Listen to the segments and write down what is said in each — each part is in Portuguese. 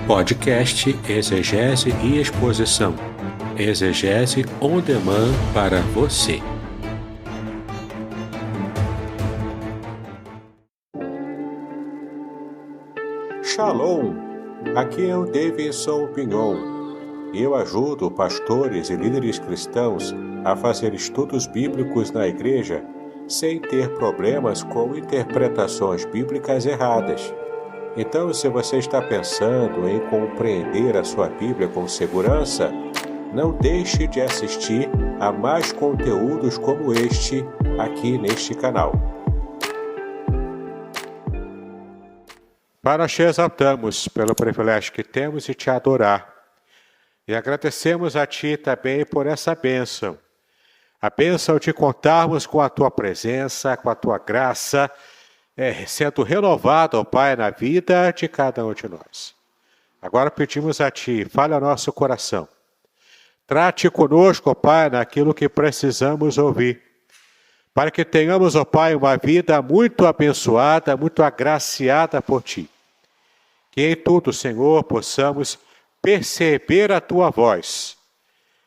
Podcast Exegese e Exposição. Exegese on demand para você. Shalom! Aqui é o Davidson Pignon. Eu ajudo pastores e líderes cristãos a fazer estudos bíblicos na igreja sem ter problemas com interpretações bíblicas erradas. Então, se você está pensando em compreender a sua Bíblia com segurança, não deixe de assistir a mais conteúdos como este aqui neste canal. Pai, nós te exaltamos pelo privilégio que temos de te adorar. E agradecemos a Ti também por essa bênção. A bênção de contarmos com a Tua presença, com a Tua graça, sendo renovado, ó Pai, na vida de cada um de nós. Agora pedimos a Ti, fale ao nosso coração. Trate conosco, ó Pai, naquilo que precisamos ouvir. Para que tenhamos, ó Pai, uma vida muito abençoada, muito agraciada por Ti. Que em tudo, Senhor, possamos perceber a Tua voz.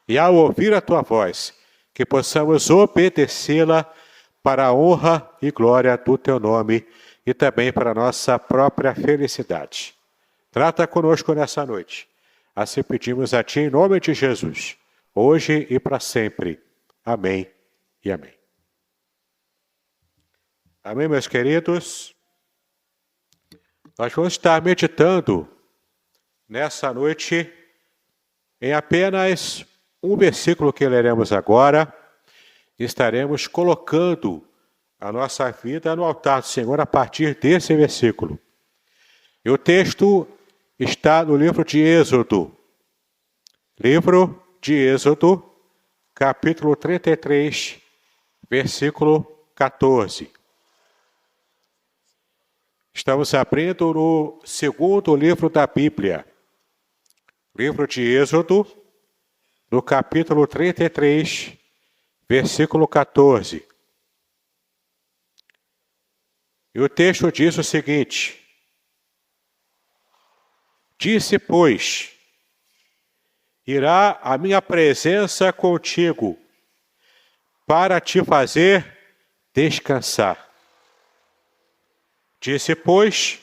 E ao ouvir a Tua voz, que possamos obedecê-la para a honra e glória do Teu nome e também para a nossa própria felicidade. Trata conosco nessa noite. Assim pedimos a Ti em nome de Jesus, hoje e para sempre. Amém e amém. Amém, meus queridos? Nós vamos estar meditando nessa noite em apenas um versículo que leremos agora. Estaremos colocando a nossa vida no altar do Senhor a partir desse versículo. E o texto está no livro de Êxodo. Livro de Êxodo, capítulo 33, versículo 14. Estamos abrindo no segundo livro da Bíblia, livro de Êxodo, no capítulo 33, versículo 14. E o texto diz o seguinte: Disse, pois, irá a minha presença contigo, para te fazer descansar. Disse, pois,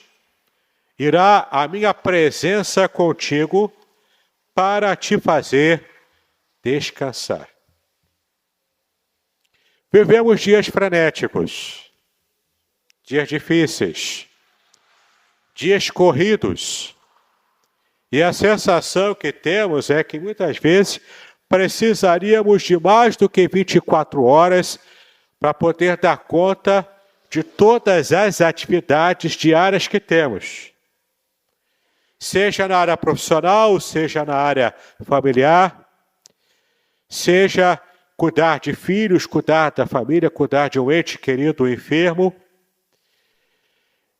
irá a minha presença contigo para te fazer descansar. Vivemos dias frenéticos, dias difíceis, dias corridos. E a sensação que temos é que muitas vezes precisaríamos de mais do que 24 horas para poder dar conta de todas as atividades diárias que temos. Seja na área profissional, seja na área familiar, seja cuidar de filhos, cuidar da família, cuidar de um ente querido enfermo.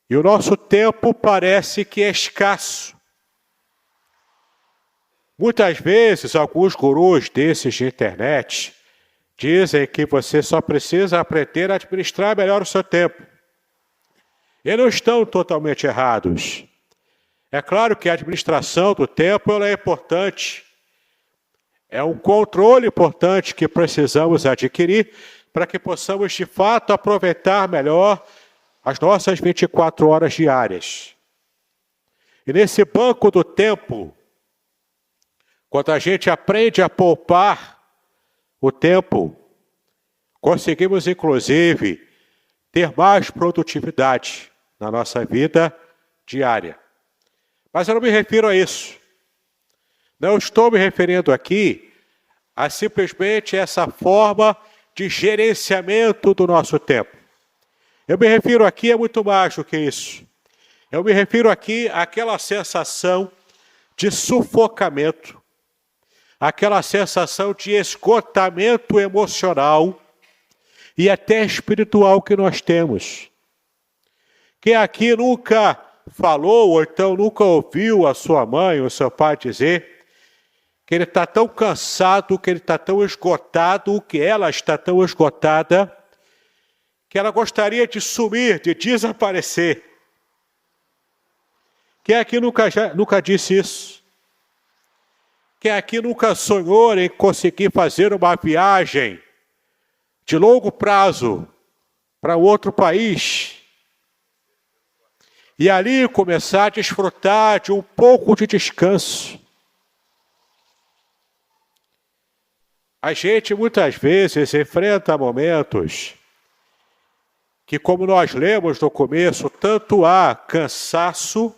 E o nosso tempo parece que é escasso. Muitas vezes, alguns gurus desses de internet dizem que você só precisa aprender a administrar melhor o seu tempo. E não estão totalmente errados. É claro que a administração do tempo ela é importante. É um controle importante que precisamos adquirir para que possamos, de fato, aproveitar melhor as nossas 24 horas diárias. E nesse banco do tempo, quando a gente aprende a poupar o tempo, conseguimos, inclusive, ter mais produtividade na nossa vida diária. Mas eu não me refiro a isso. Não estou me referindo aqui a simplesmente essa forma de gerenciamento do nosso tempo. Eu me refiro aqui a muito mais do que isso. Eu me refiro aqui àquela sensação de sufocamento, aquela sensação de esgotamento emocional e até espiritual que nós temos. Quem aqui nunca falou, ou então nunca ouviu a sua mãe ou o seu pai dizer que ele está tão cansado, que ele está tão esgotado, que ela está tão esgotada, que ela gostaria de sumir, de desaparecer. Quem aqui nunca disse isso? Quem aqui nunca sonhou em conseguir fazer uma viagem de longo prazo para outro país e ali começar a desfrutar de um pouco de descanso? A gente muitas vezes enfrenta momentos que, como nós lemos no começo, tanto há cansaço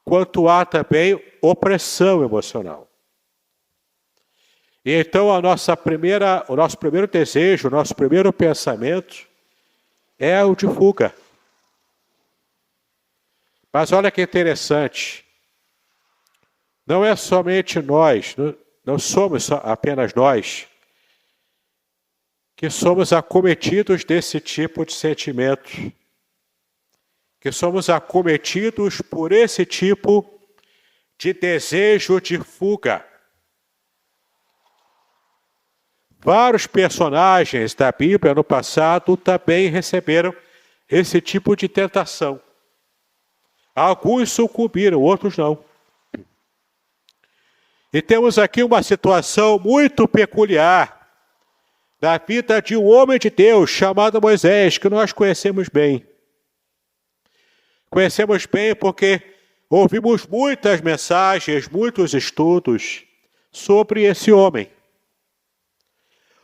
quanto há também opressão emocional. E então o nosso primeiro desejo, o nosso primeiro pensamento é o de fuga. Mas olha que interessante, não é somente nós, não somos apenas nós, que somos acometidos desse tipo de sentimento, que somos acometidos por esse tipo de desejo de fuga. Vários personagens da Bíblia no passado também receberam esse tipo de tentação. Alguns sucumbiram, outros não. E temos aqui uma situação muito peculiar da vida de um homem de Deus chamado Moisés, que nós conhecemos bem. Conhecemos bem porque ouvimos muitas mensagens, muitos estudos sobre esse homem.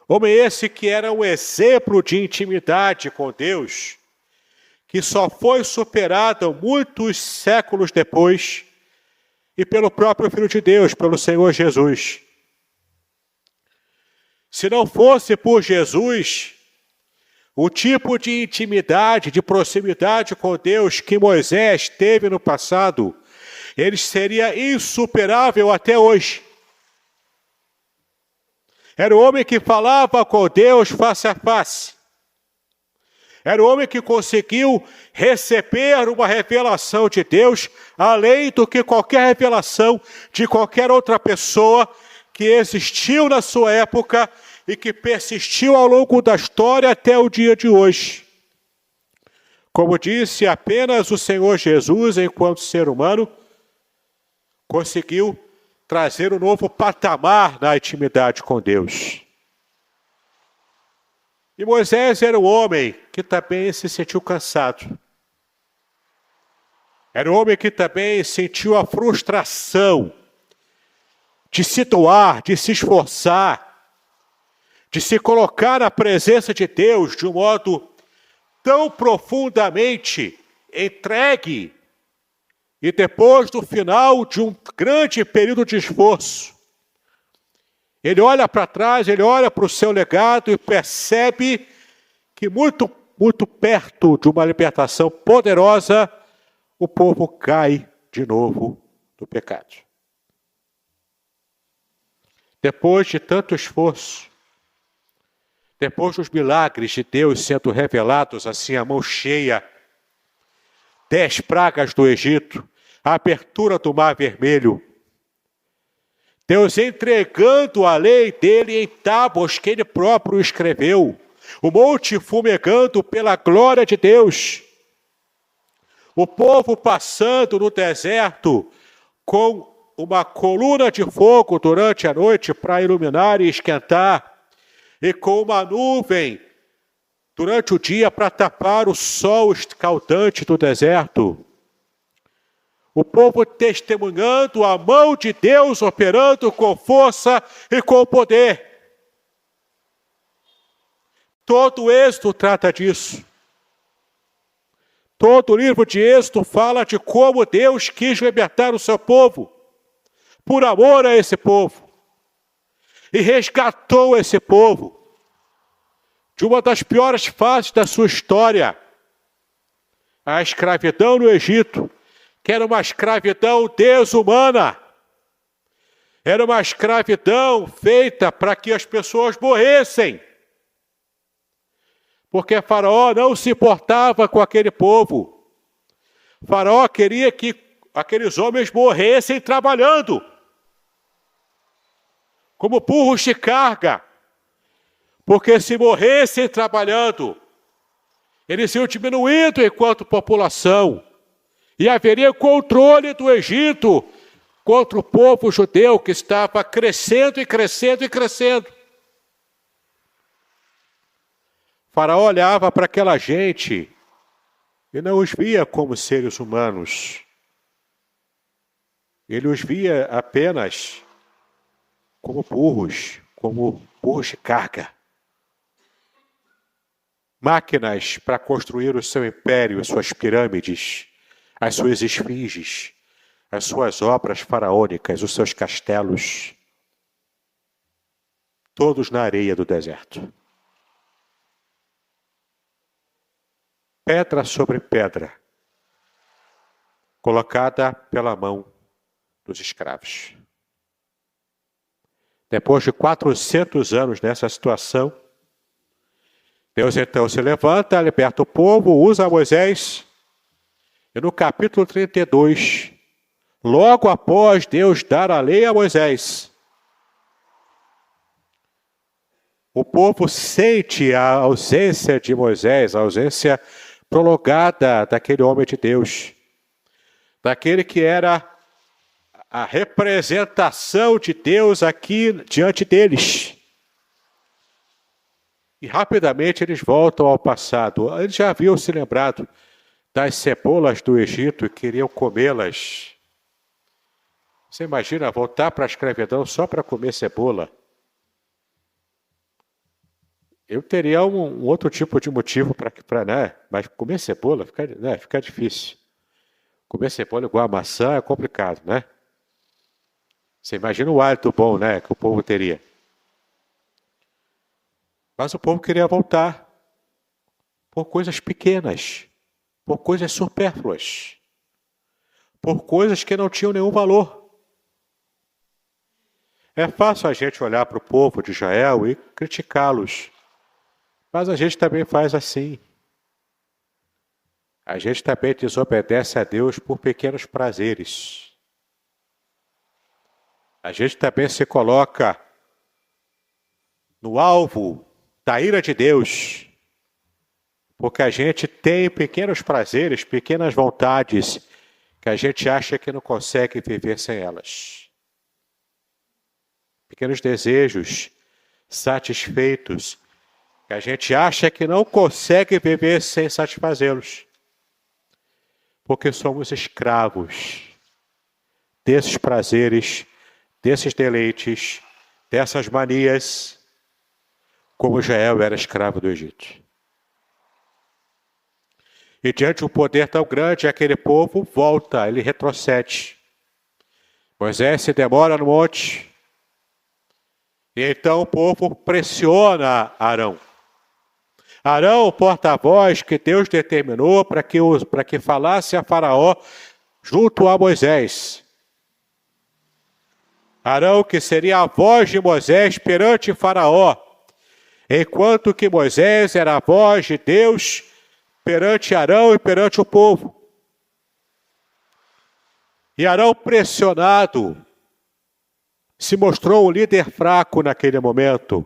Homem esse que era um exemplo de intimidade com Deus, que só foi superado muitos séculos depois e pelo próprio Filho de Deus, pelo Senhor Jesus. Se não fosse por Jesus, o tipo de intimidade, de proximidade com Deus que Moisés teve no passado, ele seria insuperável até hoje. Era o homem que falava com Deus face a face. Era o homem que conseguiu receber uma revelação de Deus, além do que qualquer revelação de qualquer outra pessoa que existiu na sua época e que persistiu ao longo da história até o dia de hoje. Como disse, apenas o Senhor Jesus, enquanto ser humano, conseguiu trazer um novo patamar na intimidade com Deus. E Moisés era um homem que também se sentiu cansado. Era um homem que também sentiu a frustração de se doar, de se esforçar, de se colocar na presença de Deus de um modo tão profundamente entregue. E depois do final de um grande período de esforço, ele olha para trás, ele olha para o seu legado e percebe que muito, muito perto de uma libertação poderosa, o povo cai de novo no pecado. Depois de tanto esforço, depois dos milagres de Deus sendo revelados assim à mão cheia, 10 pragas do Egito, a abertura do Mar Vermelho, Deus entregando a lei dele em tábuas que ele próprio escreveu, o monte fumegando pela glória de Deus, o povo passando no deserto com uma coluna de fogo durante a noite para iluminar e esquentar, e com uma nuvem durante o dia para tapar o sol escaldante do deserto. O povo testemunhando a mão de Deus operando com força e com poder. Todo o Êxodo trata disso. Todo o livro de Êxodo fala de como Deus quis libertar o seu povo, por amor a esse povo, e resgatou esse povo de uma das piores fases da sua história, a escravidão no Egito, que era uma escravidão desumana, era uma escravidão feita para que as pessoas morressem, porque Faraó não se importava com aquele povo. Faraó queria que aqueles homens morressem trabalhando, como burros de carga, porque se morressem trabalhando, eles iam diminuindo enquanto população, E haveria controle do Egito contra o povo judeu que estava crescendo e crescendo e crescendo. Faraó olhava para aquela gente e não os via como seres humanos. Ele os via apenas como burros de carga. Máquinas para construir o seu império, as suas pirâmides, as suas esfinges, as suas obras faraônicas, os seus castelos. Todos na areia do deserto. Pedra sobre pedra, colocada pela mão dos escravos. Depois de 400 anos nessa situação, Deus então se levanta, liberta o povo, usa Moisés. E no capítulo 32, logo após Deus dar a lei a Moisés, o povo sente a ausência de Moisés, a ausência prolongada daquele homem de Deus, daquele que era a representação de Deus aqui diante deles. E rapidamente eles voltam ao passado. Eles já haviam se lembrado das cebolas do Egito e queriam comê-las. Você imagina voltar para a escravidão só para comer cebola? Eu teria um outro tipo de motivo para né? Mas comer cebola fica difícil. Comer cebola igual a maçã é complicado, né? Você imagina o hálito bom, né, que o povo teria. Mas o povo queria voltar por coisas pequenas, por coisas supérfluas, por coisas que não tinham nenhum valor. É fácil a gente olhar para o povo de Israel e criticá-los. Mas a gente também faz assim. A gente também desobedece a Deus por pequenos prazeres. A gente também se coloca no alvo da ira de Deus, porque a gente tem pequenos prazeres, pequenas vontades, que a gente acha que não consegue viver sem elas. Pequenos desejos satisfeitos, que a gente acha que não consegue viver sem satisfazê-los. Porque somos escravos desses prazeres, desses deleites, dessas manias, como Israel era escravo do Egito. E diante de um poder tão grande, aquele povo volta, ele retrocede. Moisés se demora no monte, e então o povo pressiona Arão. Arão, o porta-voz que Deus determinou para que falasse a Faraó junto a Moisés. Arão, que seria a voz de Moisés perante Faraó, enquanto que Moisés era a voz de Deus perante Arão e perante o povo. E Arão, pressionado, se mostrou um líder fraco naquele momento.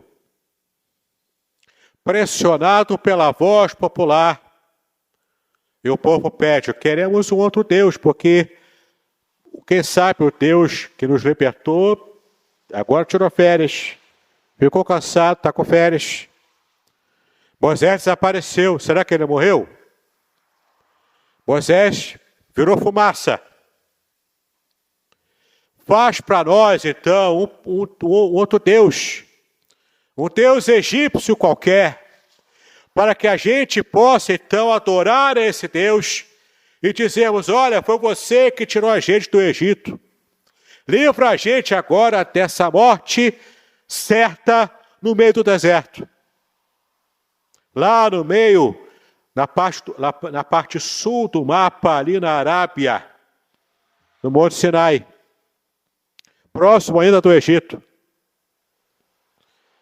Pressionado pela voz popular. E o povo pede, queremos um outro Deus, porque quem sabe o Deus que nos libertou, agora tirou férias. Ficou cansado, está com férias. Moisés desapareceu, será que ele morreu? Moisés virou fumaça. Faz para nós, então, um outro Deus. Um Deus egípcio qualquer, para que a gente possa então adorar esse Deus e dizermos, olha, foi você que tirou a gente do Egito. Livra a gente agora dessa morte certa no meio do deserto. Lá no meio, na parte sul do mapa, ali na Arábia, no Monte Sinai, próximo ainda do Egito.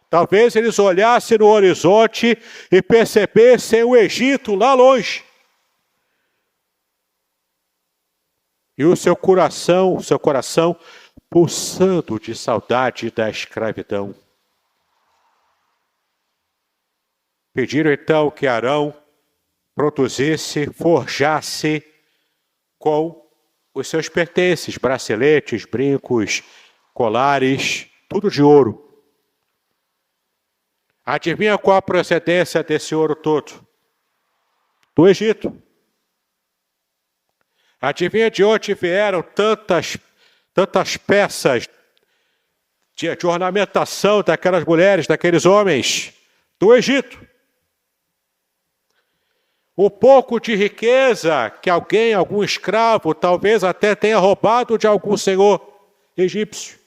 Talvez eles olhassem no horizonte e percebessem o Egito lá longe. E o seu coração pulsando de saudade da escravidão. Pediram então que Arão produzisse, forjasse com os seus pertences, braceletes, brincos, colares, tudo de ouro. Adivinha qual a procedência desse ouro todo? Do Egito. Adivinha de onde vieram tantas peças de ornamentação daquelas mulheres, daqueles homens? Do Egito. O pouco de riqueza que algum escravo, talvez até tenha roubado de algum senhor egípcio.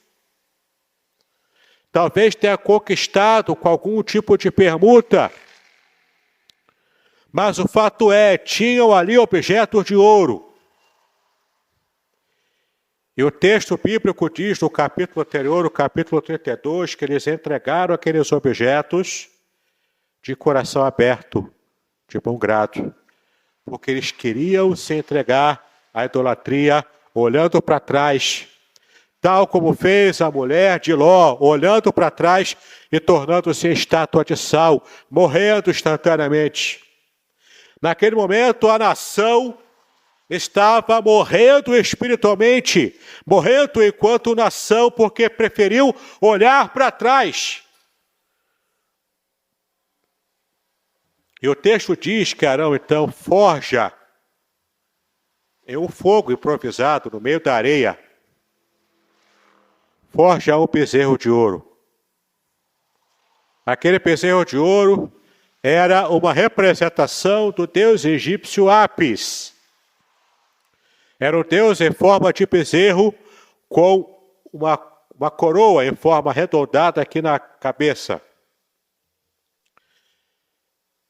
Talvez tenha conquistado com algum tipo de permuta. Mas o fato é, tinham ali objetos de ouro. E o texto bíblico diz no capítulo anterior, o capítulo 32, que eles entregaram aqueles objetos de coração aberto, de bom grado, porque eles queriam se entregar à idolatria, olhando para trás, tal como fez a mulher de Ló, olhando para trás e tornando-se estátua de sal, morrendo instantaneamente. Naquele momento, a nação estava morrendo espiritualmente, morrendo enquanto nação, porque preferiu olhar para trás. E o texto diz que Arão, então, forja em um fogo improvisado no meio da areia, forja um bezerro de ouro. Aquele bezerro de ouro era uma representação do deus egípcio Apis. Era um deus em forma de bezerro com uma coroa em forma arredondada aqui na cabeça.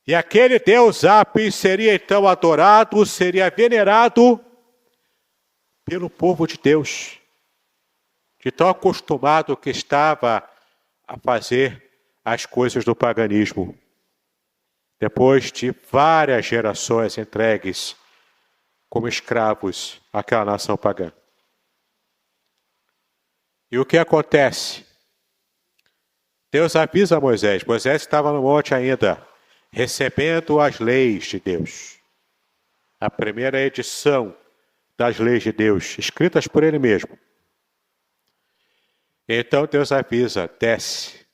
E aquele deus Apis seria então adorado, seria venerado pelo povo de Deus, de tão acostumado que estava a fazer as coisas do paganismo. Depois de várias gerações entregues como escravos àquela nação pagã. E o que acontece? Deus avisa a Moisés. Moisés estava no monte ainda, recebendo as leis de Deus. A primeira edição das leis de Deus, escritas por ele mesmo. Então Deus avisa, desce,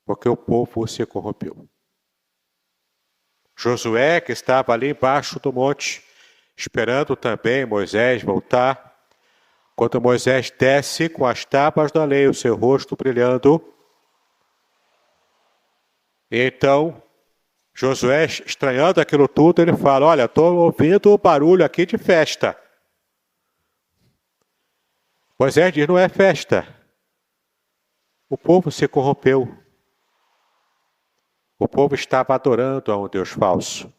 porque o povo se corrompeu. Josué, que estava ali embaixo do monte, esperando também Moisés voltar, quando Moisés desce com as tábuas da lei, o seu rosto brilhando, e então Josué, estranhando aquilo tudo, ele fala, olha, estou ouvindo o barulho aqui de festa. Moisés diz, não é festa. O povo se corrompeu. O povo estava adorando a um Deus falso.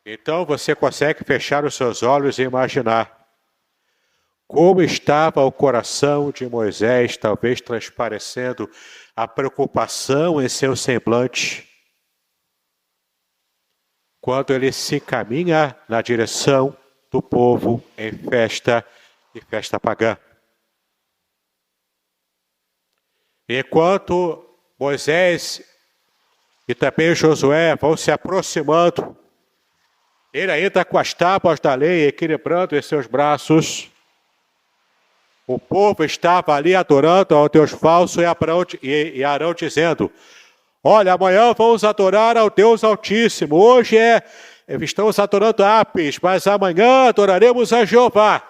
Então você consegue fechar os seus olhos e imaginar como estava o coração de Moisés, talvez transparecendo a preocupação em seu semblante, quando ele se caminha na direção do povo em festa e festa pagã. Enquanto Moisés e também Josué vão se aproximando, ele ainda com as tábuas da lei, equilibrando em seus braços, o povo estava ali adorando ao Deus falso e Arão dizendo, olha, amanhã vamos adorar ao Deus Altíssimo, hoje estamos adorando Apis, mas amanhã adoraremos a Jeová.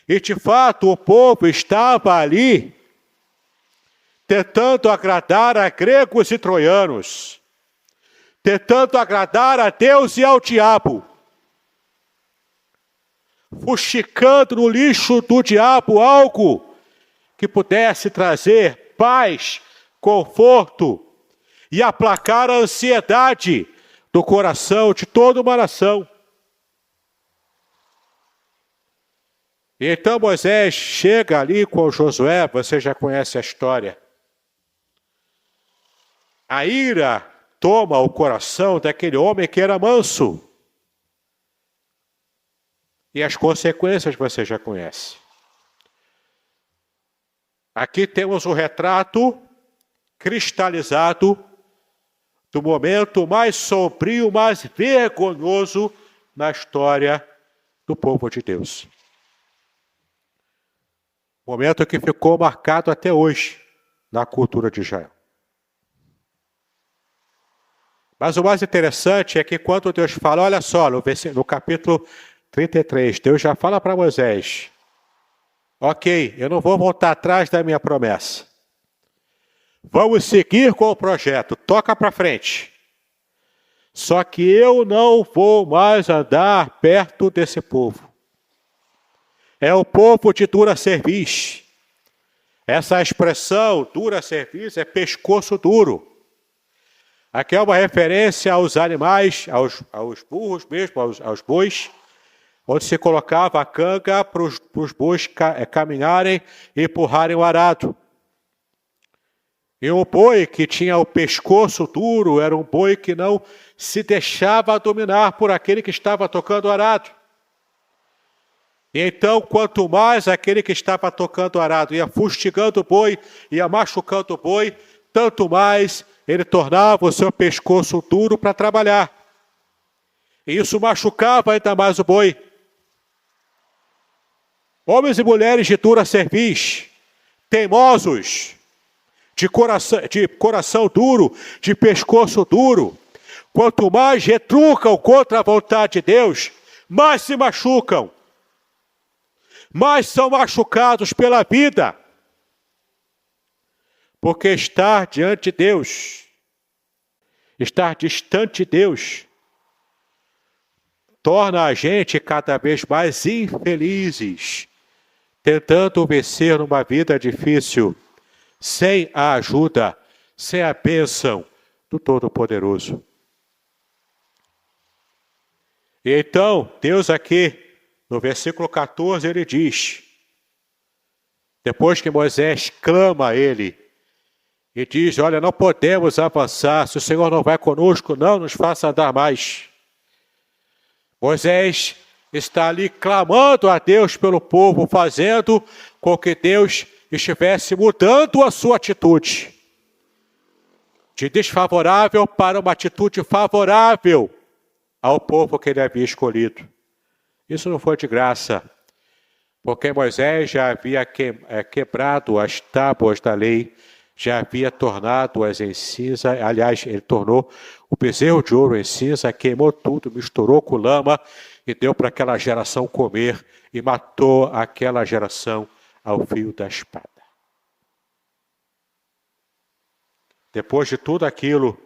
E de fato o povo estava ali tentando agradar a gregos e troianos, tentando agradar a Deus e ao diabo, fuxicando no lixo do diabo algo que pudesse trazer paz, conforto e aplacar a ansiedade do coração de toda uma nação. E então Moisés chega ali com Josué, você já conhece a história. A ira toma o coração daquele homem que era manso. E as consequências você já conhece. Aqui temos o retrato cristalizado do momento mais sombrio, mais vergonhoso na história do povo de Deus. Momento que ficou marcado até hoje na cultura de Israel. Mas o mais interessante é que quando Deus fala, olha só, no capítulo 33, Deus já fala para Moisés, ok, eu não vou voltar atrás da minha promessa. Vamos seguir com o projeto, toca para frente. Só que eu não vou mais andar perto desse povo. É o povo de dura cerviz. Essa expressão, dura cerviz, é pescoço duro. Aqui é uma referência aos animais, aos burros mesmo, aos bois, onde se colocava a canga para os bois caminharem e empurrarem o arado. E um boi que tinha o pescoço duro era um boi que não se deixava dominar por aquele que estava tocando o arado. E então, quanto mais aquele que estava tocando o arado ia fustigando o boi, ia machucando o boi, tanto mais ele tornava o seu pescoço duro para trabalhar. E isso machucava ainda mais o boi. Homens e mulheres de dura cerviz, teimosos, de coração duro, de pescoço duro, quanto mais retrucam contra a vontade de Deus, mais se machucam, mais são machucados pela vida. Porque estar diante de Deus, estar distante de Deus, torna a gente cada vez mais infelizes, tentando vencer numa vida difícil, sem a ajuda, sem a bênção do Todo-Poderoso. E então, Deus aqui, no versículo 14, ele diz, depois que Moisés clama a ele, e diz, olha, não podemos avançar, se o Senhor não vai conosco, não nos faça andar mais. Moisés está ali clamando a Deus pelo povo, fazendo com que Deus estivesse mudando a sua atitude. De desfavorável para uma atitude favorável ao povo que ele havia escolhido. Isso não foi de graça, porque Moisés já havia quebrado as tábuas da lei, já havia tornado-as em cinza, aliás, ele tornou o bezerro de ouro em cinza, queimou tudo, misturou com lama e deu para aquela geração comer e matou aquela geração ao fio da espada. Depois de tudo aquilo,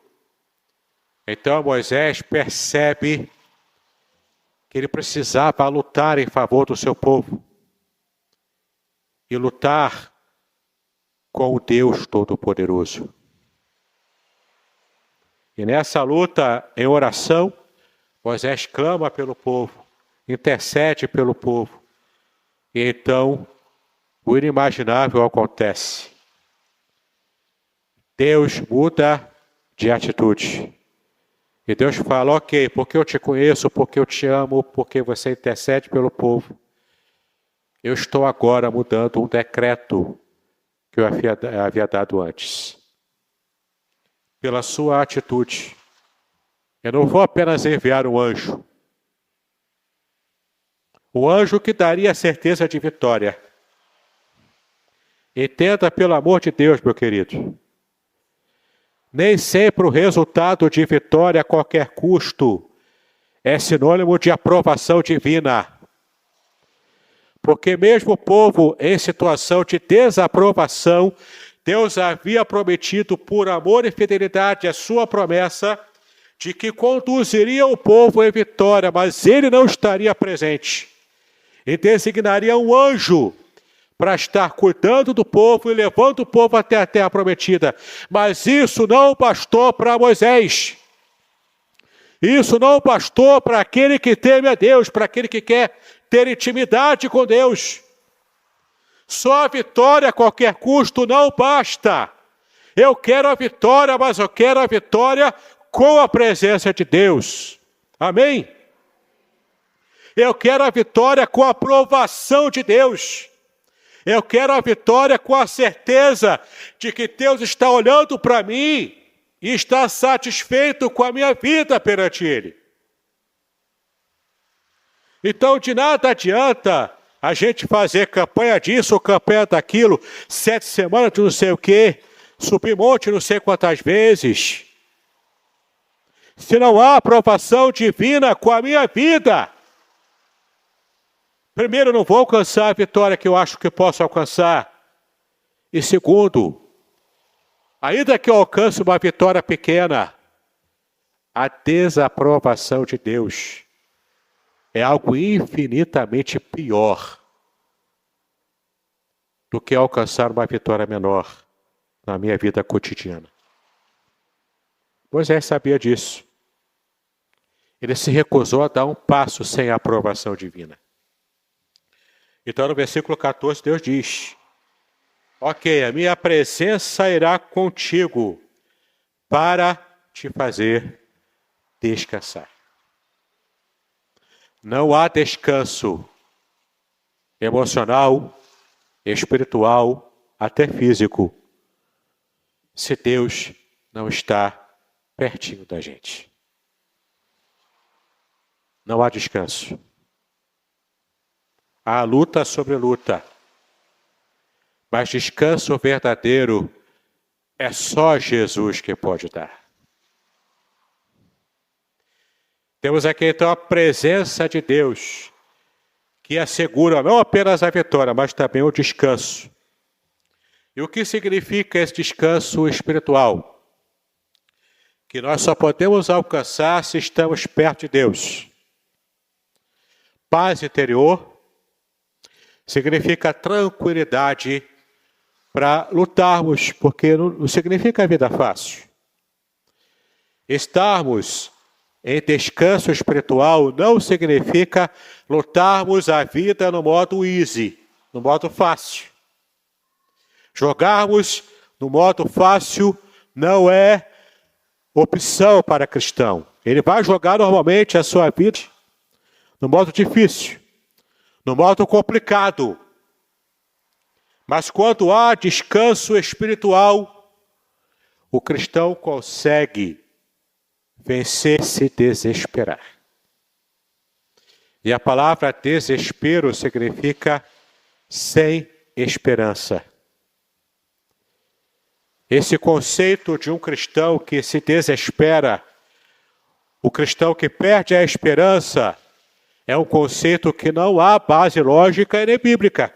então Moisés percebe que ele precisava lutar em favor do seu povo e lutar com o Deus Todo-Poderoso. E nessa luta, em oração, Moisés clama pelo povo, intercede pelo povo. E então, o inimaginável acontece. Deus muda de atitude. E Deus fala, ok, porque eu te conheço, porque eu te amo, porque você intercede pelo povo, eu estou agora mudando um decreto que eu havia dado antes. Pela sua atitude, eu não vou apenas enviar um anjo. O anjo que daria a certeza de vitória. Entenda, pelo amor de Deus, meu querido. Nem sempre o resultado de vitória a qualquer custo é sinônimo de aprovação divina. Porque mesmo o povo em situação de desaprovação, Deus havia prometido por amor e fidelidade a sua promessa de que conduziria o povo em vitória, mas ele não estaria presente. E designaria um anjo para estar cuidando do povo e levando o povo até a terra prometida. Mas isso não bastou para Moisés. Isso não bastou para aquele que teme a Deus, para aquele que quer ter intimidade com Deus. Só a vitória a qualquer custo não basta. Eu quero a vitória, mas eu quero a vitória com a presença de Deus. Amém? Eu quero a vitória com a aprovação de Deus. Eu quero a vitória com a certeza de que Deus está olhando para mim e está satisfeito com a minha vida perante Ele. Então, de nada adianta a gente fazer campanha disso ou campanha daquilo, 7 semanas de não sei o quê, subir monte não sei quantas vezes, se não há aprovação divina com a minha vida. Primeiro, não vou alcançar a vitória que eu acho que posso alcançar. E segundo, ainda que eu alcance uma vitória pequena, a desaprovação de Deus é algo infinitamente pior do que alcançar uma vitória menor na minha vida cotidiana. Moisés sabia disso. Ele se recusou a dar um passo sem a aprovação divina. Então, no versículo 14, Deus diz: ok, a minha presença irá contigo para te fazer descansar. Não há descanso emocional, espiritual, até físico, se Deus não está pertinho da gente. Não há descanso. Há luta sobre luta. Mas descanso verdadeiro é só Jesus que pode dar. Temos aqui então a presença de Deus, que assegura não apenas a vitória, mas também o descanso. E o que significa esse descanso espiritual? Que nós só podemos alcançar se estamos perto de Deus. Paz interior significa tranquilidade para lutarmos, porque não significa vida fácil. Estarmos em descanso espiritual não significa lutarmos a vida no modo easy, no modo fácil. Jogarmos no modo fácil não é opção para cristão. Ele vai jogar normalmente a sua vida no modo difícil, no modo complicado. Mas quando há descanso espiritual, o cristão consegue vencer se desesperar. E a palavra desespero significa sem esperança. Esse conceito de um cristão que se desespera, o cristão que perde a esperança, é um conceito que não há base lógica e nem bíblica.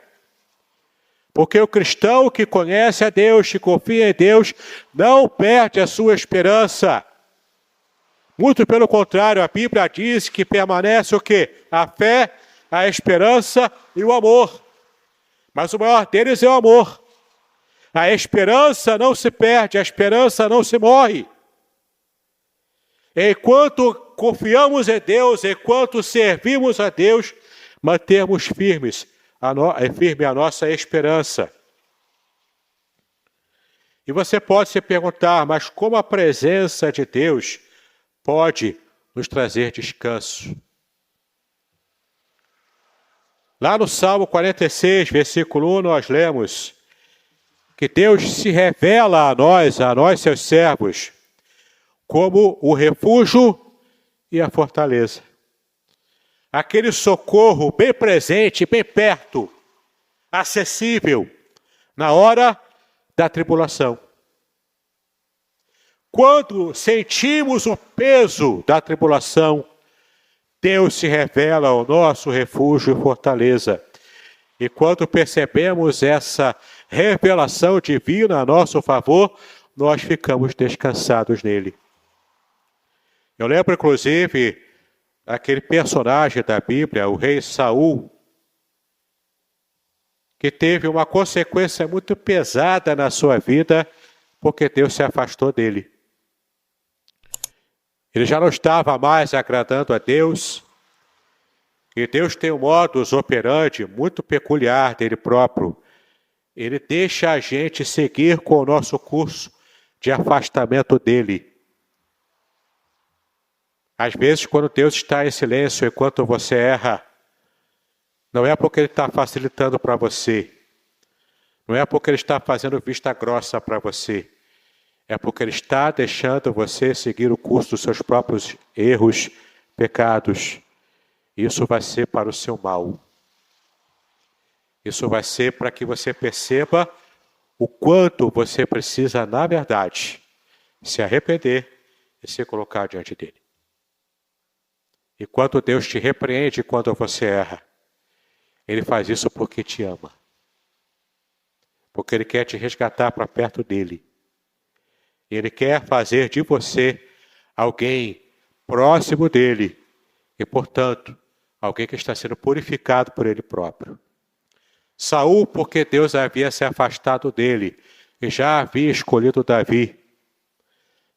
Porque o cristão que conhece a Deus, que confia em Deus, não perde a sua esperança. Muito pelo contrário, a Bíblia diz que permanece o quê? A fé, a esperança e o amor. Mas o maior deles é o amor. A esperança não se perde, a esperança não se morre. Enquanto confiamos em Deus, enquanto servimos a Deus, mantemos firme a nossa esperança. E você pode se perguntar, mas como a presença de Deus pode nos trazer descanso? Lá no Salmo 46, versículo 1, nós lemos que Deus se revela a nós seus servos, como o refúgio e a fortaleza. Aquele socorro bem presente, bem perto, acessível, na hora da tribulação. Quando sentimos o peso da tribulação, Deus se revela o nosso refúgio e fortaleza. E quando percebemos essa revelação divina a nosso favor, nós ficamos descansados nele. Eu lembro, inclusive, aquele personagem da Bíblia, o rei Saul, que teve uma consequência muito pesada na sua vida, porque Deus se afastou dele. Ele já não estava mais agradando a Deus, e Deus tem um modus operandi muito peculiar dele próprio. Ele deixa a gente seguir com o nosso curso de afastamento dele. Às vezes, quando Deus está em silêncio enquanto você erra, não é porque Ele está facilitando para você, não é porque Ele está fazendo vista grossa para você, é porque ele está deixando você seguir o curso dos seus próprios erros, pecados. Isso vai ser para o seu mal. Isso vai ser para que você perceba o quanto você precisa, na verdade, se arrepender e se colocar diante dele. E quando Deus te repreende quando você erra, ele faz isso porque te ama. Porque ele quer te resgatar para perto dele. Ele quer fazer de você alguém próximo dele e, portanto, alguém que está sendo purificado por ele próprio. Saul, porque Deus havia se afastado dele e já havia escolhido Davi.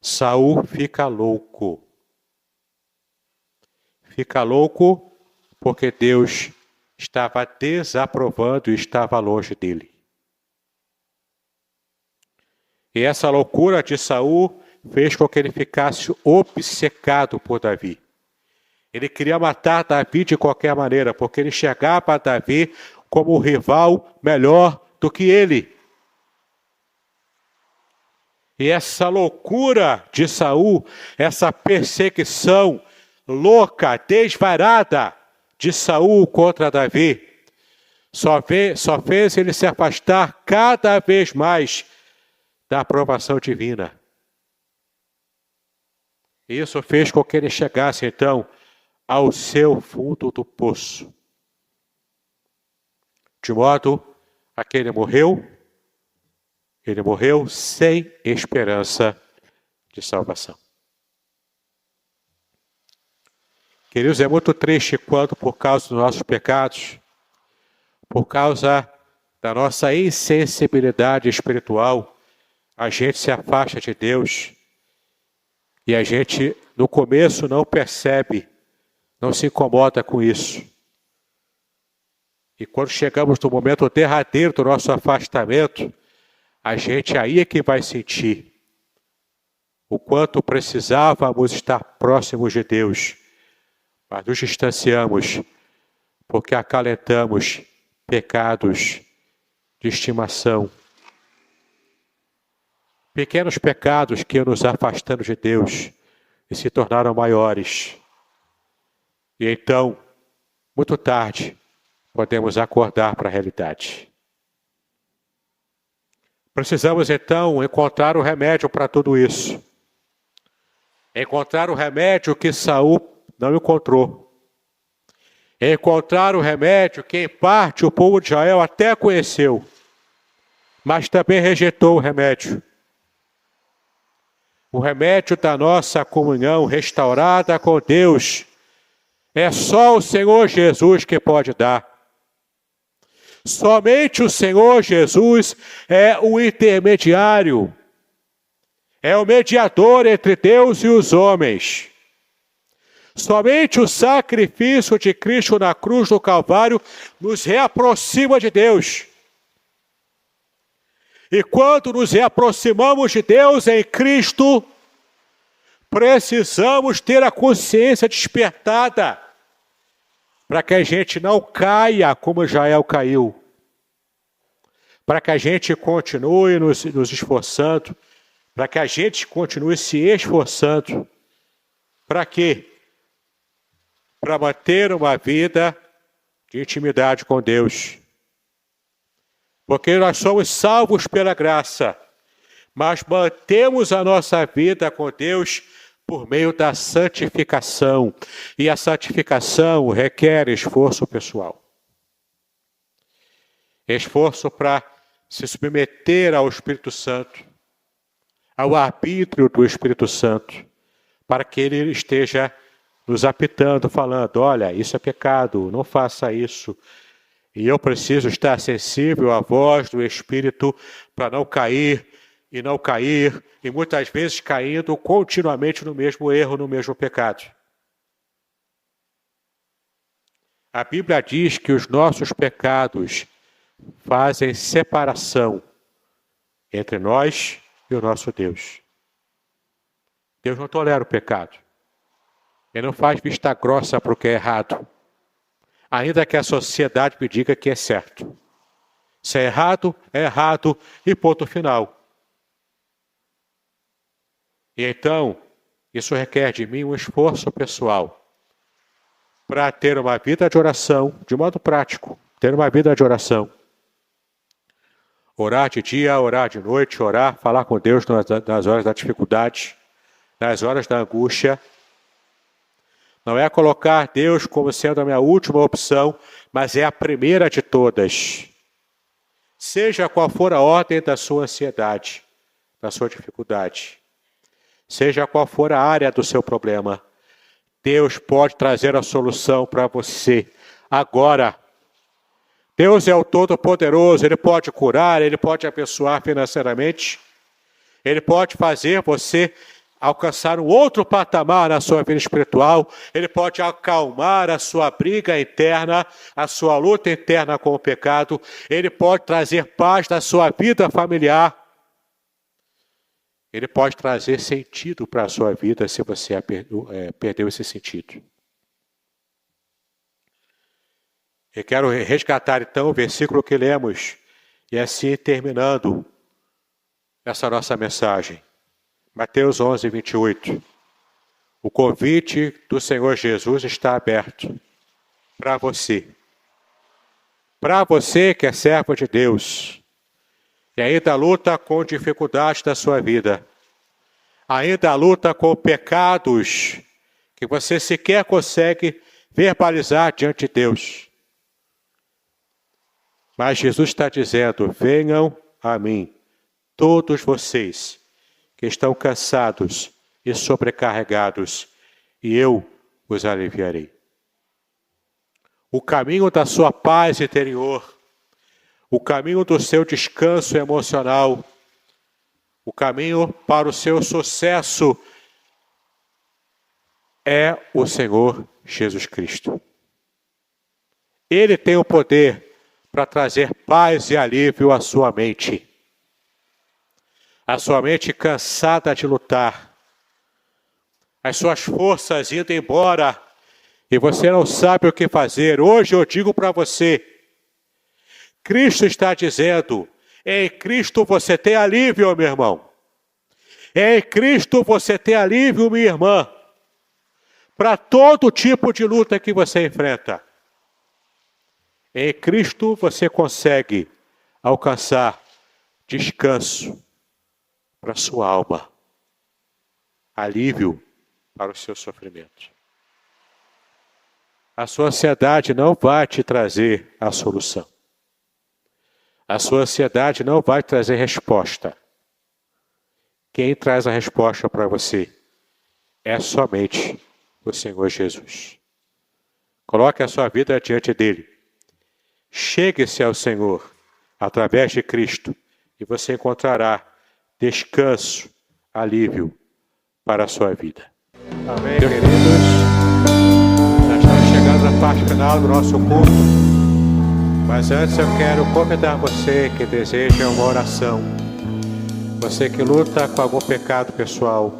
Saul fica louco. Fica louco porque Deus estava desaprovando e estava longe dele. E essa loucura de Saul fez com que ele ficasse obcecado por Davi. Ele queria matar Davi de qualquer maneira, porque ele enxergava Davi como o rival melhor do que ele. E essa loucura de Saul, essa perseguição louca, desvarada de Saul contra Davi, só fez ele se afastar cada vez mais da aprovação divina. Isso fez com que ele chegasse, então, ao seu fundo do poço. De modo a que ele morreu sem esperança de salvação. Queridos, é muito triste quando, por causa dos nossos pecados, por causa da nossa insensibilidade espiritual, a gente se afasta de Deus e a gente, no começo, não percebe, não se incomoda com isso. E quando chegamos no momento derradeiro do nosso afastamento, a gente aí é que vai sentir o quanto precisávamos estar próximos de Deus, mas nos distanciamos porque acalentamos pecados de estimação. Pequenos pecados que nos afastando de Deus e se tornaram maiores. E então, muito tarde, podemos acordar para a realidade. Precisamos então encontrar o remédio para tudo isso. Encontrar o remédio que Saul não encontrou. Encontrar o remédio que em parte o povo de Israel até conheceu, mas também rejeitou o remédio. O remédio da nossa comunhão restaurada com Deus é só o Senhor Jesus que pode dar. Somente o Senhor Jesus é o intermediário, é o mediador entre Deus e os homens. Somente o sacrifício de Cristo na cruz do Calvário nos reaproxima de Deus. E quando nos reaproximamos de Deus em Cristo, precisamos ter a consciência despertada para que a gente não caia como Israel caiu. Para que a gente continue nos esforçando, para que a gente continue se esforçando. Para quê? Para manter uma vida de intimidade com Deus. Porque nós somos salvos pela graça, mas mantemos a nossa vida com Deus por meio da santificação. E a santificação requer esforço pessoal. Esforço para se submeter ao Espírito Santo, ao arbítrio do Espírito Santo, para que ele esteja nos apitando, falando, olha, isso é pecado, não faça isso. E eu preciso estar sensível à voz do Espírito para não cair, e muitas vezes caindo continuamente no mesmo erro, no mesmo pecado. A Bíblia diz que os nossos pecados fazem separação entre nós e o nosso Deus. Deus não tolera o pecado. Ele não faz vista grossa para o que é errado. Ainda que a sociedade me diga que é certo. Se é errado e ponto final. E então, isso requer de mim um esforço pessoal para ter uma vida de oração, de modo prático, ter uma vida de oração. Orar de dia, orar de noite, orar, falar com Deus nas horas da dificuldade, nas horas da angústia. Não é colocar Deus como sendo a minha última opção, mas é a primeira de todas. Seja qual for a ordem da sua ansiedade, da sua dificuldade, seja qual for a área do seu problema, Deus pode trazer a solução para você agora. Deus é o Todo-Poderoso, Ele pode curar, Ele pode abençoar financeiramente, Ele pode fazer você alcançar um outro patamar na sua vida espiritual, Ele pode acalmar a sua briga interna, a sua luta interna com o pecado, Ele pode trazer paz na sua vida familiar, Ele pode trazer sentido para a sua vida se você perdeu esse sentido. Eu quero resgatar então o versículo que lemos e assim terminando essa nossa mensagem. Mateus 11, 28. O convite do Senhor Jesus está aberto para você. Para você que é servo de Deus e ainda luta com dificuldades da sua vida, ainda luta com pecados que você sequer consegue verbalizar diante de Deus. Mas Jesus está dizendo, venham a mim, todos vocês que estão cansados e sobrecarregados, e eu os aliviarei. O caminho da sua paz interior, o caminho do seu descanso emocional, o caminho para o seu sucesso é o Senhor Jesus Cristo. Ele tem o poder para trazer paz e alívio à sua mente. A sua mente cansada de lutar. As suas forças indo embora e você não sabe o que fazer. Hoje eu digo para você, Cristo está dizendo, em Cristo você tem alívio, meu irmão. Em Cristo você tem alívio, minha irmã, para todo tipo de luta que você enfrenta. Em Cristo você consegue alcançar descanso para a sua alma, alívio para o seu sofrimento. A sua ansiedade não vai te trazer a solução. A sua ansiedade não vai trazer resposta. Quem traz a resposta para você é somente o Senhor Jesus. Coloque a sua vida diante dele. Chegue-se ao Senhor através de Cristo e você encontrará descanso, alívio para a sua vida. Amém, queridos? Já estamos chegando na parte final do nosso culto. Mas antes eu quero convidar você que deseja uma oração. Você que luta com algum pecado pessoal.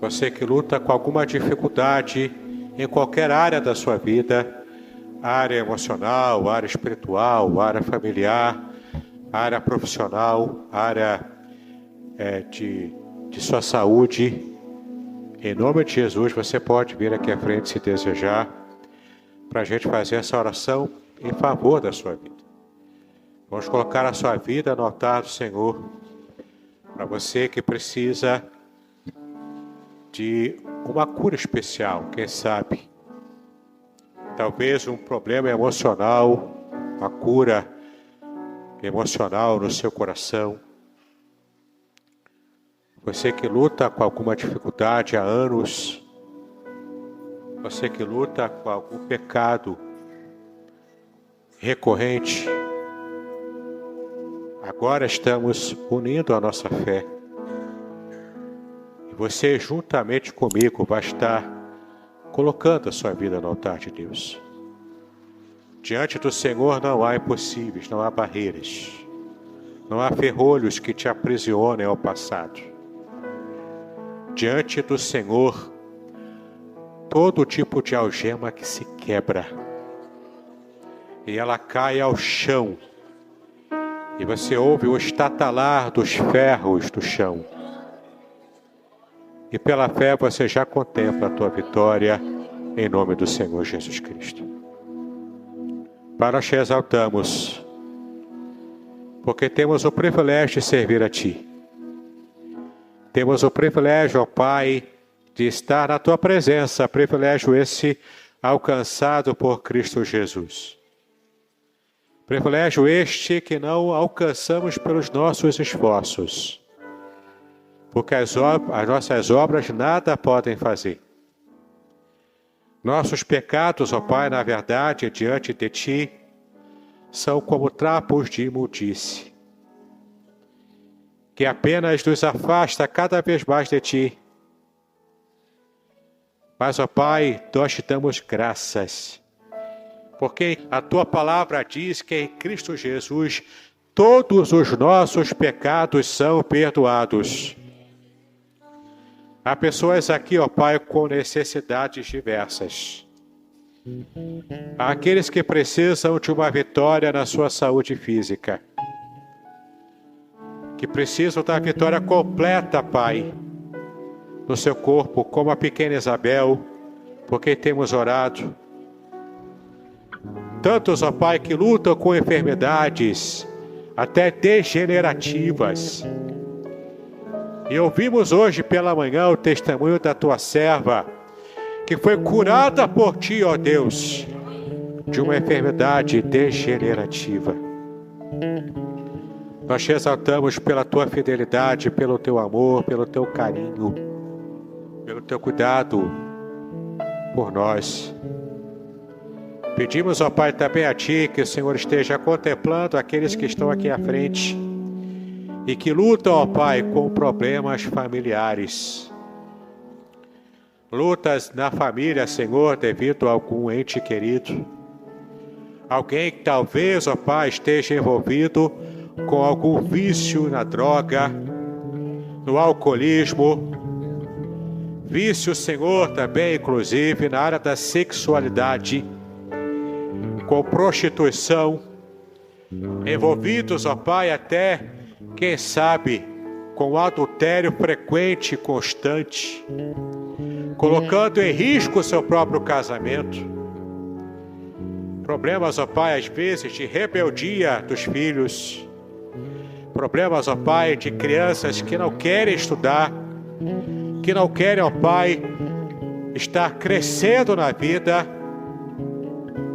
Você que luta com alguma dificuldade em qualquer área da sua vida. Área emocional, área espiritual, área familiar, área profissional, área de sua saúde. Em nome de Jesus, você pode vir aqui à frente se desejar, para a gente fazer essa oração em favor da sua vida. Vamos colocar a sua vida no altar do Senhor, para você que precisa de uma cura especial, quem sabe. Talvez um problema emocional, uma cura emocional no seu coração. Você que luta com alguma dificuldade há anos. Você que luta com algum pecado recorrente. Agora estamos unindo a nossa fé. E você juntamente comigo vai estar colocando a sua vida no altar de Deus. Diante do Senhor não há impossíveis, não há barreiras. Não há ferrolhos que te aprisionem ao passado. Diante do Senhor, todo tipo de algema que se quebra. E ela cai ao chão. E você ouve o estatalar dos ferros do chão. e pela fé você já contempla a tua vitória em nome do Senhor Jesus Cristo. Pai, nós te exaltamos, porque temos o privilégio de servir a Ti. Temos o privilégio, ó Pai, de estar na Tua presença, privilégio esse alcançado por Cristo Jesus. Privilégio este que não alcançamos pelos nossos esforços, porque as nossas obras nada podem fazer. Nossos pecados, ó Pai, na verdade, diante de Ti, são como trapos de imundície, que apenas nos afasta cada vez mais de Ti. Mas, ó Pai, nós te damos graças, porque a Tua palavra diz que em Cristo Jesus todos os nossos pecados são perdoados. Há pessoas aqui, ó Pai, com necessidades diversas. Há aqueles que precisam de uma vitória na sua saúde física, que precisam da vitória completa, Pai, no seu corpo, como a pequena Isabel, por quem temos orado. Tantos, ó Pai, que lutam com enfermidades, até degenerativas. E ouvimos hoje pela manhã o testemunho da Tua serva, que foi curada por Ti, ó Deus, de uma enfermidade degenerativa. Nós te exaltamos pela Tua fidelidade, pelo Teu amor, pelo Teu carinho, pelo Teu cuidado por nós. Pedimos, ó Pai, também a Ti que o Senhor esteja contemplando aqueles que estão aqui à frente e que lutam, ó Pai, com problemas familiares. Lutas na família, Senhor, devido a algum ente querido. Alguém que talvez, ó Pai, esteja envolvido com algum vício na droga, no alcoolismo. Vício, Senhor, também, inclusive, na área da sexualidade, com prostituição. Envolvidos, ó Pai, até, quem sabe, com adultério frequente e constante, colocando em risco o seu próprio casamento. Problemas, ó Pai, às vezes de rebeldia dos filhos. Problemas, ó Pai, de crianças que não querem estudar, que não querem, ó Pai, estar crescendo na vida,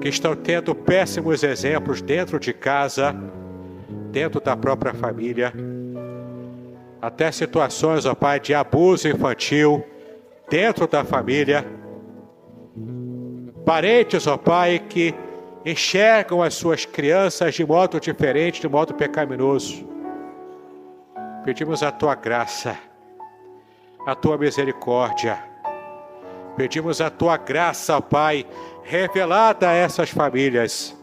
que estão tendo péssimos exemplos dentro de casa, dentro da própria família. Até situações, ó Pai, de abuso infantil dentro da família. Parentes, ó Pai, que enxergam as suas crianças de modo diferente, de modo pecaminoso. Pedimos a Tua graça, a Tua misericórdia. Pedimos a Tua graça, ó Pai, revelada a essas famílias.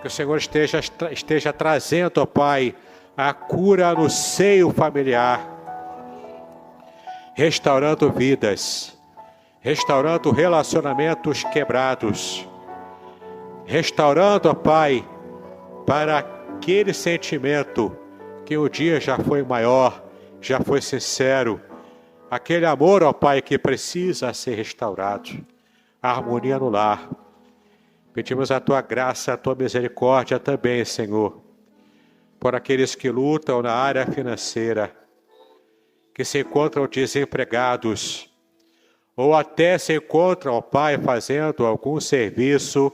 Que o Senhor esteja trazendo, ó Pai, a cura no seio familiar, restaurando vidas, restaurando relacionamentos quebrados, restaurando, ó Pai, para aquele sentimento que um dia já foi maior, já foi sincero, aquele amor, ó Pai, que precisa ser restaurado, a harmonia no lar. Pedimos a Tua graça, a Tua misericórdia também, Senhor, por aqueles que lutam na área financeira, que se encontram desempregados, ou até se encontram, ó Pai, fazendo algum serviço,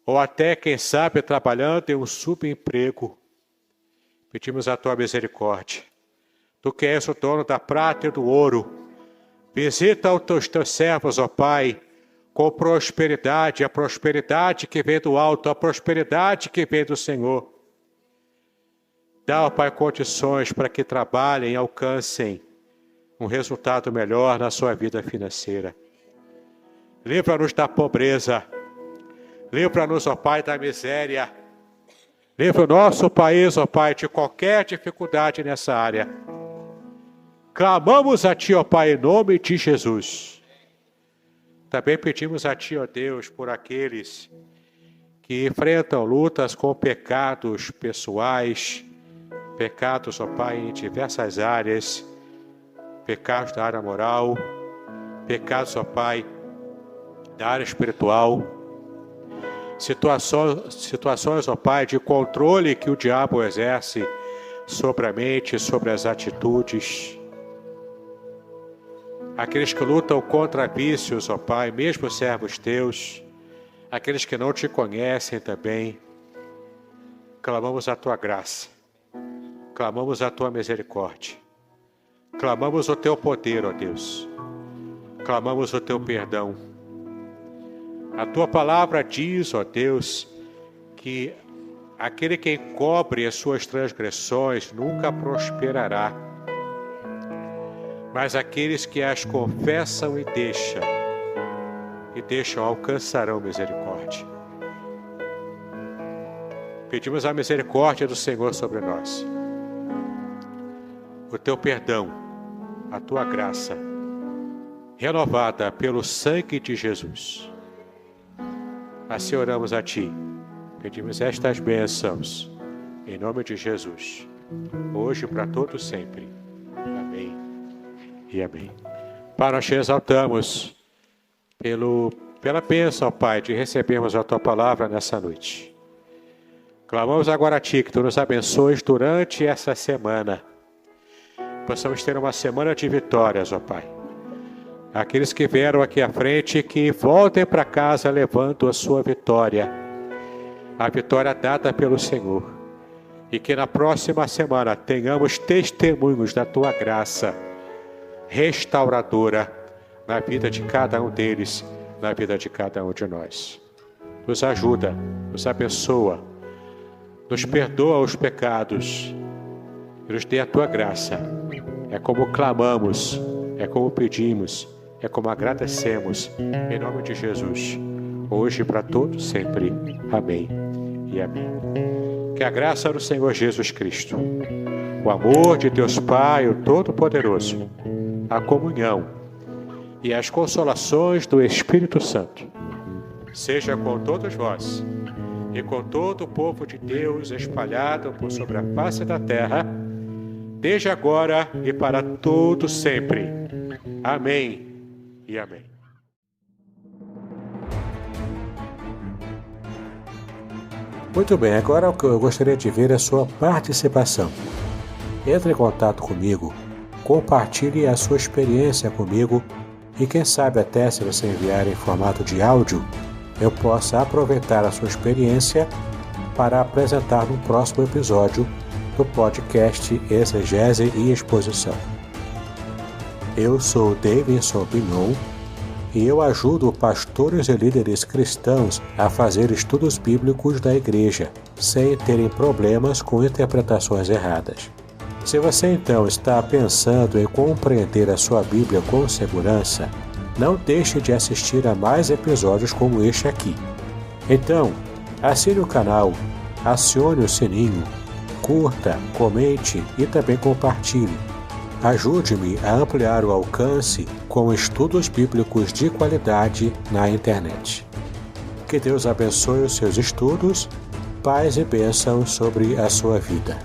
ou até, quem sabe, trabalhando em um subemprego. Pedimos a Tua misericórdia. Tu que és o dono da prata e do ouro, visita os Teus servos, ó Pai, com prosperidade, a prosperidade que vem do alto, a prosperidade que vem do Senhor. Dá, ó Pai, condições para que trabalhem e alcancem um resultado melhor na sua vida financeira. Livra-nos da pobreza. Livra-nos, ó Pai, da miséria. Livra o nosso país, ó Pai, de qualquer dificuldade nessa área. Clamamos a Ti, ó Pai, em nome de Jesus. Também pedimos a Ti, ó Deus, por aqueles que enfrentam lutas com pecados pessoais, pecados, ó Pai, em diversas áreas, pecados da área moral, pecados, ó Pai, da área espiritual, situações, ó Pai, de controle que o diabo exerce sobre a mente, sobre as atitudes. Aqueles que lutam contra vícios, ó Pai, mesmo servos teus, aqueles que não te conhecem também, clamamos a tua graça, clamamos a tua misericórdia, clamamos o teu poder, ó Deus, clamamos o teu perdão. A tua palavra diz, ó Deus, que aquele que encobre as suas transgressões nunca prosperará, mas aqueles que as confessam e deixam alcançarão misericórdia. Pedimos a misericórdia do Senhor sobre nós, o teu perdão, a tua graça, renovada pelo sangue de Jesus. Assim oramos a ti, pedimos estas bênçãos, em nome de Jesus, hoje e para todos sempre. Amém e amém. Pai, nós te exaltamos pela bênção, Pai, de recebermos a tua palavra nessa noite. Clamamos agora a ti que tu nos abençoes durante essa semana. Possamos ter uma semana de vitórias, ó Pai. Aqueles que vieram aqui à frente, que voltem para casa levando a sua vitória. A vitória dada pelo Senhor. E que na próxima semana tenhamos testemunhos da tua graça restauradora na vida de cada um deles, na vida de cada um de nós. Nos ajuda, nos abençoa, nos perdoa os pecados e nos dê a tua graça. É como clamamos, é como pedimos, é como agradecemos, em nome de Jesus, hoje e para todos sempre. Amém e amém. Que a graça do Senhor Jesus Cristo, o amor de Deus Pai, o Todo-Poderoso, a comunhão e as consolações do Espírito Santo, seja com todos vós e com todo o povo de Deus espalhado por sobre a face da terra, desde agora e para todo sempre. Amém e amém. Muito bem, agora eu gostaria de ver a sua participação. Entre em contato comigo, compartilhe a sua experiência comigo e quem sabe até se você enviar em formato de áudio, eu possa aproveitar a sua experiência para apresentar no próximo episódio do podcast Exegese e Exposição. Eu sou Davidson Bignon e eu ajudo pastores e líderes cristãos a fazer estudos bíblicos da igreja, sem terem problemas com interpretações erradas. Se você então está pensando em compreender a sua Bíblia com segurança, não deixe de assistir a mais episódios como este aqui. Então, assine o canal, acione o sininho, curta, comente e também compartilhe. Ajude-me a ampliar o alcance com estudos bíblicos de qualidade na internet. Que Deus abençoe os seus estudos, paz e bênção sobre a sua vida.